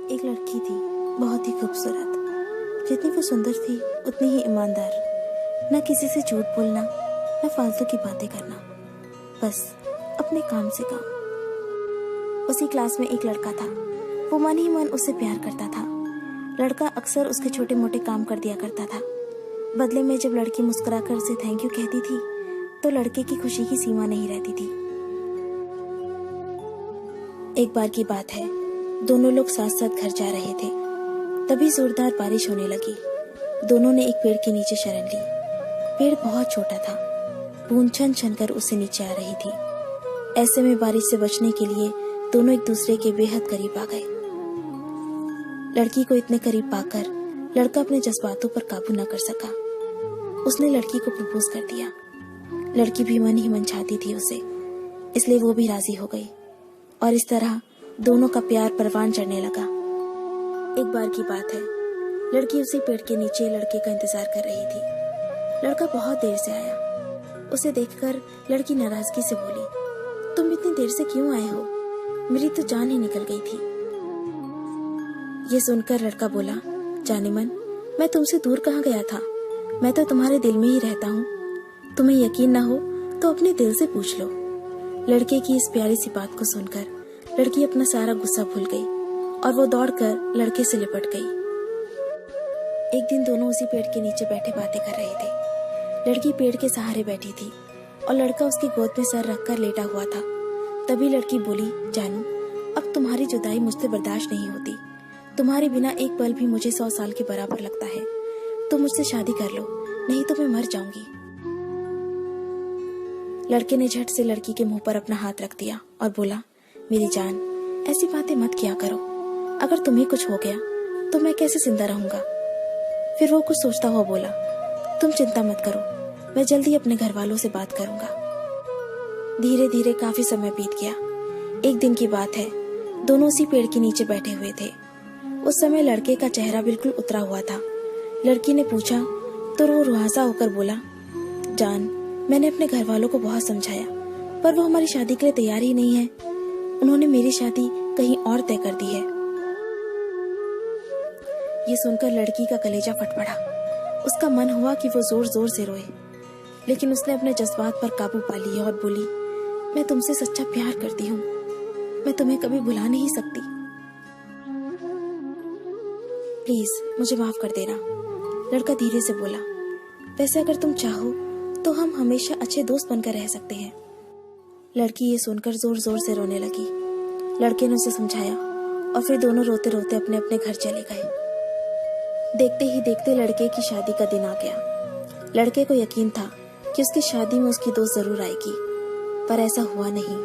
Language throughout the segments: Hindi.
एक लड़की थी, बहुत ही खूबसूरत। जितनी वो सुंदर थी उतनी ही ईमानदार। न किसी से झूठ बोलना, न फालतू की बातें करना, बस अपने काम से काम। उसी क्लास में एक लड़का था। वो मन ही मन उससे प्यार करता था। लड़का अक्सर उसके छोटे मोटे काम कर दिया करता था। बदले में जब लड़की मुस्कुराकर उसे थैंक यू कहती थी तो लड़के की खुशी की सीमा नहीं रहती थी। एक बार की बात है, दोनों लोग साथ साथ घर जा रहे थे। तभी जोरदार बारिश होने लगी। दोनों ने एक पेड़ के नीचे शरण ली। पेड़ बहुत छोटा था। बूंद छन छन कर उससे नीचे आ रही थी। ऐसे में बारिश से बचने के लिए दोनों एक दूसरे के बेहद करीब आ गए। लड़की को इतने करीब पाकर लड़का अपने जज्बातों पर काबू न कर सका। उसने लड़की को प्रपोज कर दिया। लड़की भी मन ही मन चाहती थी उसे, इसलिए वो भी राजी हो गई और इस तरह दोनों का प्यार परवान चढ़ने लगा। एक बार की बात है, लड़की उसी पेड़ के नीचे लड़के का इंतजार कर रही थी। लड़का बहुत देर से आया। उसे देखकर लड़की नाराजगी से बोली, तुम इतनी देर से क्यों आए हो? मेरी तो जान ही निकल गई थी। ये सुनकर लड़का बोला, जाने मन, मैं तुमसे दूर कहाँ गया था? मैं तो तुम्हारे दिल में ही रहता हूँ। तुम्हें यकीन ना हो तो अपने दिल से पूछ लो। लड़के की इस प्यारी सी बात को सुनकर लड़की अपना सारा गुस्सा भूल गई और वो दौड़कर लड़के से लिपट गई। एक दिन दोनों उसी पेड़ के नीचे बैठे बातें कर रहे थे। लड़की पेड़ के सहारे बैठी थी और लड़का उसकी गोद में सर रखकर लेटा हुआ था। तभी लड़की बोली, जानू, अब तुम्हारी जुदाई मुझसे बर्दाश्त नहीं होती। तुम्हारे बिना एक पल भी मुझे 100 साल के बराबर लगता है। तुम मुझसे शादी कर लो, नहीं तो मैं मर जाऊंगी। लड़के ने झट से लड़की के मुंह पर अपना हाथ रख दिया और बोला, मेरी जान, ऐसी बातें मत किया करो। अगर तुम्हें कुछ हो गया तो मैं कैसे जिंदा रहूंगा? फिर वो कुछ सोचता हुआ बोला, तुम चिंता मत करो, मैं जल्दी अपने घर वालों से बात करूंगा। धीरे धीरे काफी समय बीत गया। एक दिन की बात है, दोनों उसी पेड़ के नीचे बैठे हुए थे। उस समय लड़के का चेहरा बिल्कुल उतरा हुआ था। लड़की ने पूछा तो वो रुआसा होकर बोला, जान, मैंने अपने घर वालों को बहुत समझाया, पर वो हमारी शादी के लिए तैयार ही नहीं है। उन्होंने मेरी शादी कहीं और तय कर दी है। ये सुनकर लड़की का कलेजा फट पड़ा। उसका मन हुआ कि वो जोर जोर से रोए, लेकिन उसने अपने जज्बात पर काबू पा लिया और बोली, मैं तुमसे सच्चा प्यार करती हूँ। मैं तुम्हें कभी भुला नहीं सकती। प्लीज मुझे माफ कर देना। लड़का धीरे से बोला, वैसे अगर तुम चाहो तो हम हमेशा अच्छे दोस्त बनकर रह सकते हैं। लड़की ये सुनकर जोर जोर से रोने लगी। लड़के ने उसे समझाया और फिर दोनों रोते रोते अपने अपने घर चले गए। देखते ही देखते लड़के की शादी का दिन आ गया। लड़के को यकीन था कि उसकी शादी में उसकी दोस्त जरूर आएगी, पर ऐसा हुआ नहीं।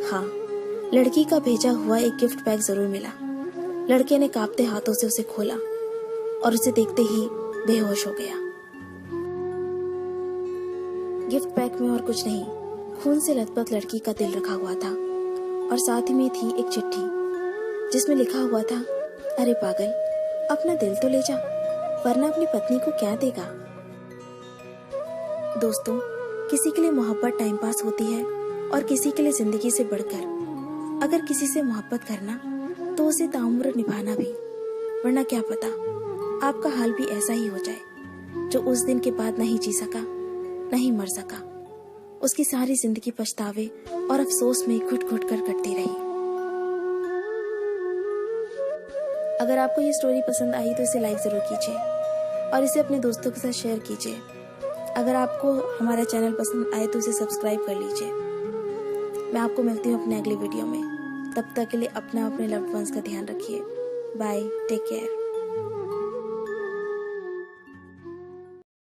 हाँ, लड़की का भेजा हुआ एक गिफ्ट पैक जरूर मिला। लड़के ने कांपते हाथों से उसे खोला और उसे देखते ही बेहोश हो गया। गिफ्ट पैक में और कुछ नहीं, खून से लथपथ लड़की का दिल रखा हुआ था और साथ ही में थी एक चिट्ठी जिसमें लिखा हुआ था, अरे पागल, अपना दिल तो ले जा, वरना अपनी पत्नी को क्या देगा। दोस्तों, किसी के लिए मोहब्बत टाइम पास होती है और किसी के लिए जिंदगी से बढ़कर। अगर किसी से मोहब्बत करना तो उसे ताउम्र निभाना भी, वरना क्या पता आपका हाल भी ऐसा ही हो जाए। जो उस दिन के बाद नहीं जी सका, नहीं मर सका, उसकी सारी जिंदगी पछतावे और अफसोस में घुट घुट कर कटती रही। अगर आपको ये स्टोरी पसंद आई तो इसे लाइक जरूर कीजिए और इसे अपने दोस्तों के साथ शेयर कीजिए। अगर आपको हमारा चैनल पसंद आए तो इसे सब्सक्राइब कर लीजिए। मैं आपको मिलती हूँ अपने अगले वीडियो में। तब तक के लिए अपना अपने लव्ड वंस का ध्यान रखिए। Bye, take care.